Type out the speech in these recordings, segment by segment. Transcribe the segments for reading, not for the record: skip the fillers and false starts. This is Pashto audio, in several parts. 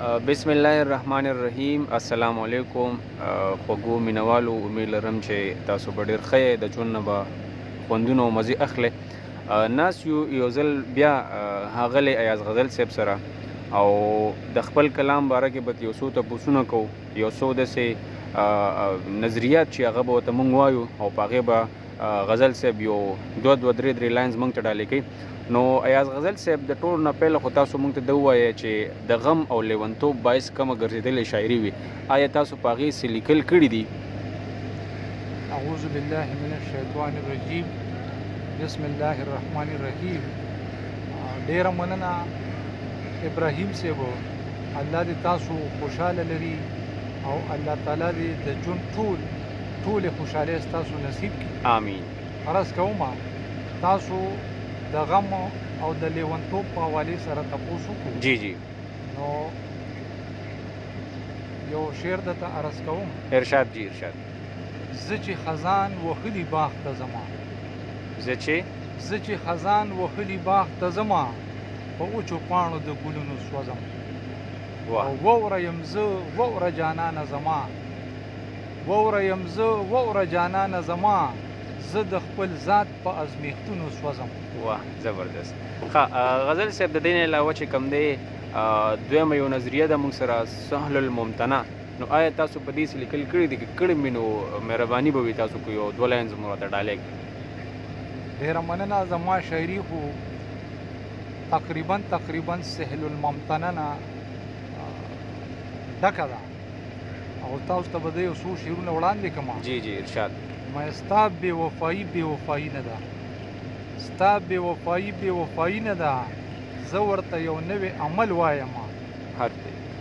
بسم الله الرحمن الرحیم. السلام علیکم خوږو مینوالو، امید لرم چې تاسو به ډېر ښه یې، د ژوند نه به خوندونه او مزې اخلئ. ناست یو ځل بیا ښاغلی ایاز غزل صاحب سره او د خپل کلام باره کې به یو څو تپوسونه کوو، یو څو داسې نظریات چې هغه به ورته موږ وایو او په هغې به غزل صاحب یو دوه درې لاینز موږ ته ډالې کوي. نو ایاز غزل صاحب د ټولو نه پیله خو تاسو موږ ته دا ووایه چې د غم او لیونتوب باعث کومه ګرځېدلې شاعري وي، آیا تاسو په هغې څه لیکل کړي دي؟ اعوذ بالله من الشیطان الرجیم، بسم الله الرحمن الرحیم. ډیره مننه ابراهیم صاحب، الله دې تاسو خوشحاله لري او الله تعالی دې د ژوند ټولې خوشحالۍ ستاسو نصیب کړي. آمین. عرض کوم تاسو د غم او د لیونتوب په حوالې سره تپوس وکړو. جی جی. نو یو شعر درته عرض کوم. ارشاد جی ارشاد. زه چې خزان وهلي باغ ته ځما، زه چې خزان وهلي باغ ته ځما، په وچو پاڼو د ګلونو سوځم. او ووره یم زه ووره جانانه زما، ووره یم زه ووره جانانه زما، زه د خپل ذات په ازمیښتونو سوځم. واه زبردست. غزل صاحب د دې نه علاوه چې کوم دی دویمه یو نظریه ده موږ سره سهل الممتنع، نو آیا تاسو په دې څه لیکل کړي دي؟ که کړي مې نو مهرباني به وي تاسو کو یو دوه لاینز مو راته ډالۍ کړي. ډېره مننه. زما شاعري خو تقریبا سهل الممتنع نه ډکه ده او تاسو ته به د یو څو شعرونه وړاندې کړم. جی جی ارشاد. ما ستا بې وفایي نه ده، ستا بې وفایي نه ده، زه ورته یو نوی عمل وایم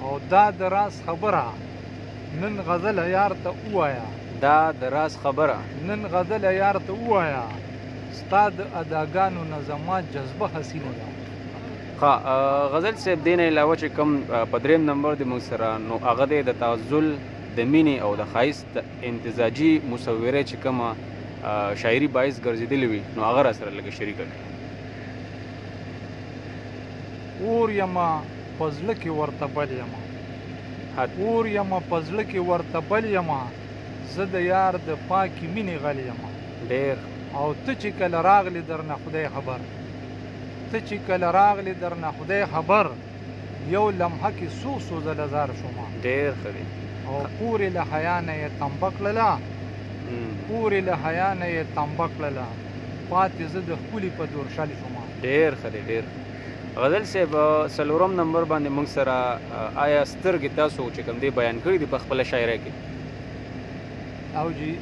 او دا د راز خبره نن غزل یار ته ووایه، دا د راز خبره نن غزل یار ته ووایه، ستا د اداګانو نه زما جذبه حسینه ده. غزل صاحب دې نه علاوه چې کوم په درېیم نمبر د موږ سره، نو هغه دی د تعزل د مینې او د ښایست امتزاجي مصورې چې کومه شاعري باعث ګرځېدلې وي، نو هغه را سره لږه شریکه کړي. اور یمه په زړه کې ورته بل یمه، اور یمه په زړه کې ورته بل یمه، زه د یار د پاکې مینې غل یمه. ډېر. او ته چې کله راغلی درنه خدای خبر، ته چې کله راغلی درنه خدای خبر، یو لمحه کې څو ځله زار شومه. ډېر ښه دی. او پورې له حیا نه یې تنبه کړله، پورې له حیا نه یې تنبه کړله، پاتې زه د ښکلي په دورشل شومه. ډېر ښه دی ډېر. غزل صاحب څلورم نمبر باندې موږ سره آیا سترګې تاسو چې کوم دی بیان کړي دي په خپله شاعرۍ کې؟ او جی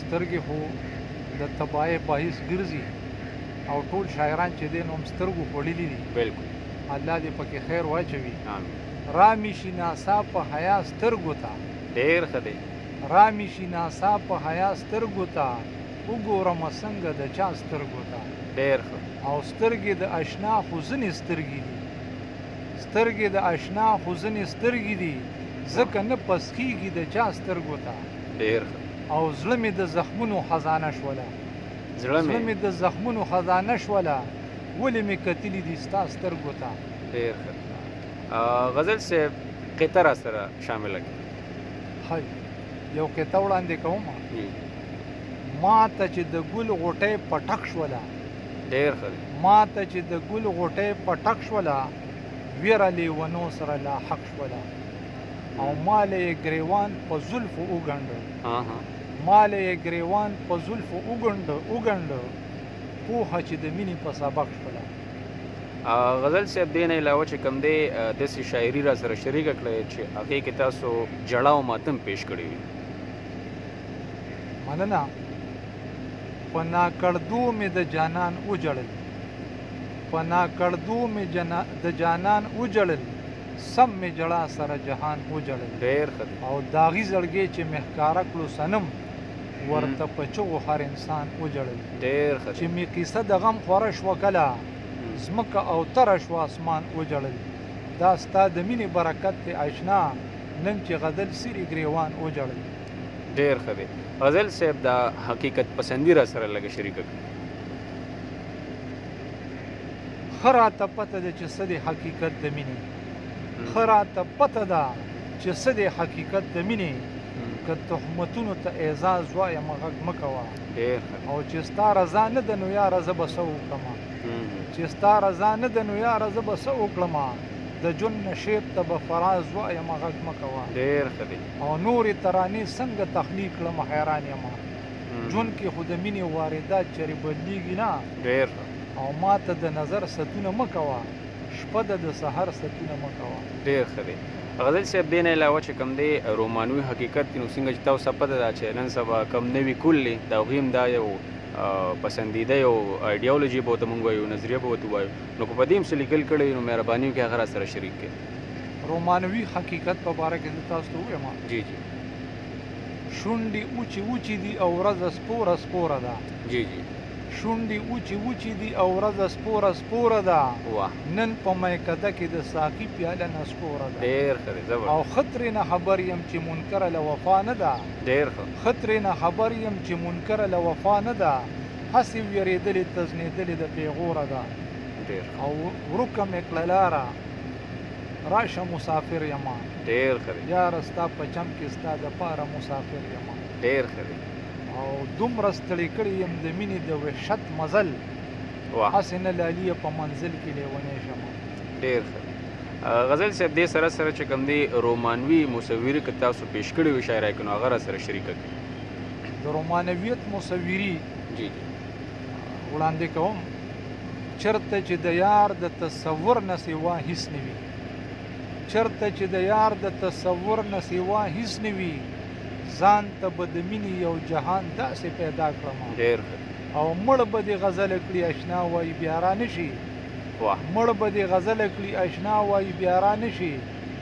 سترګې خو د تباهۍ باعث ګرځي او ټول شاعران چې دی نو هم سترګو خوړلي دي. بلکل. الله دې پکې خیر واچوي. آمین. رامی شي ناڅا په حیا سترګو ته، ډېر ښه دی. رامی شي ناڅا په حیا سترګو ته، وګورم څنګه د چا سترګو ته. ډېر ښه. او سترګې د اشنا خو ځینې سترګې دي، سترګې د اشنا خو ځینې سترګې دي، ځکه نه پسخېږي د چا سترګو ته. ډېر ښه. او زړه مې د زخمونو خزانه شوله، زړه مې د زخمونو خزانه شوله، ولې مې کتلي دي ستا سترګو ته. ډېر ښه. غزل صاحب قطعه را سره شامله کړي. هی یو قطعه وړاندې کوم. ما ته چې د ګل غوټۍ پټک شوله، ډېر ښه دی. ما ته چې د ګل غوټۍ پټک شوله، ویره لیونو سره لا حق شوله، او ماله یې ګریوان په زلفو وګنډه، ماله یې ګریوان په زلفو وګنډه، پوهه چې د مینې په سبق شوله. غزل صاحب دې نه علاوه چې کوم دی داسې شاعري را سره شریکه کړې چې هغې کې تاسو جړا او ماتم پیش کړی وي؟ مننه. په ناکړدو مې د جانان وجړل، په ناکړدو مې د جانان وجړل، سم مې جړا سره جهان وجړل. ډېر ښه دی. او داغي زړګی چې مې ښکاره کړو صنم، ورته په چغو هر انسان وجړل. ډېر ښه دی. چې مې قیصه د غم خوره شوه کله، ځمکه او تره شوه اسمان وجړل، دا ستا د مینې برکت دی اشنا، نن چې غزل سری ګریوان وجړل. ډېر ښه دی. غزل صاحب د حقیقت پسندي را سره لږه شریکه کړي. ښه راته پته ده چې څه دی حقیقت د مینې، ښه راته پته ده چې څه دی حقیقت د مینې که تهمتونو ته اعزاز وایم غږ مه کوه او چې ستا رضا نه ده نو یاره زه به څه وکړمه چې ستا رضا نه ده نو یاره زه به څه وکړمه د جون نشیب ته به فراز وایم غږ مه کوه او نورې ترانې څنګه تخلیق کړم حیران یم جون کې خو د مینې واردات چرې بدلیږي نه او ما ته د نظر ستونه مه کوه شپه د سحر ستونه مه کوه. ډېر ښه دی. غزل صاحب دې نه علاوه چې کوم دی رومانوي حقیقت دی نو څنګه چې تاسو ته پته ده چې نن سبا کوم نوي کول دی د هغوی هم دا یو پسندیده یو ایډیالوژي به ورته مونږ وایو نظریه به ورته وایو نو که په دې هم څه لیکل کړی نو مهرباني وکړئ هغه راسره شریک کړئ. رومانوي حقیقت په باره کې زه تاسو ته ووایم جی جی شونډې اوچې اوچې دي او ورځ سپوره سپوره ده. جی جی شونډې اوچې اوچې دي او ورځ سپوره سپوره ده. واه نن په میکده کې د ساقي پیاله نسکوره ده. ډېر ښه دی زبر. او ښه ترېنه خبر یم چې منکره له وفا نه ده. ډېر ښه. ښه ترېنه خبر یم چې منکره له وفا نه ده. هسې ویرېدلې تزنېدلې د پیغوره ده. ډېر او ورکه مې کړه لاره راشه مسافر یما. ډېر ښه دی. یاره ستا په چم کې ستا دپاره مسافر یما. ډېر ښه دی. او دومره ستړی کړی یم د مینې د وحشت مزل هسې نه لالي په منزل کې لیونی شمه. ډېر ښه. غزل صاحب دې سره سره چې کوم دی رومانوي مصوري که تاسو پیش کړي وي شاعرۍ کې نو هغه راسره شریکه کړي. د رومانویت مصوري جی جی وړاندې کوم چېرته چې د یار د تصور نه سوا هیڅ نه وي. چېرته چې د یار د تصور نه سوا هیڅ نه وي ځان ته به د مینې یو جهان داسې پیدا کړم. ډېر او مړ به دې غزله کړي اشنا وایي بیا را نه شي. مړ به دې غزله کړي اشنا وایي بیا را نه شي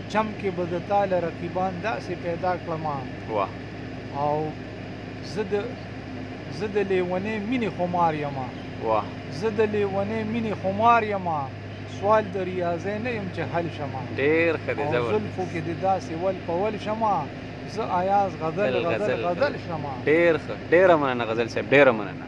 چم کې به د تا له رقیبان داسې پیدا کړم. او زه د لیونۍ مینې خمار یم. زه د لیونۍ مینې خمار یم سوال د ریاضۍ نه یم چې حل شمه. ډېر ښه دی زبر. او زلفو کې د داسې ول په ول شمه زه آیاز غزل غزل غزل شمه. ډېر ښه. ډېره مننه غزل صاحب ډېره مننه.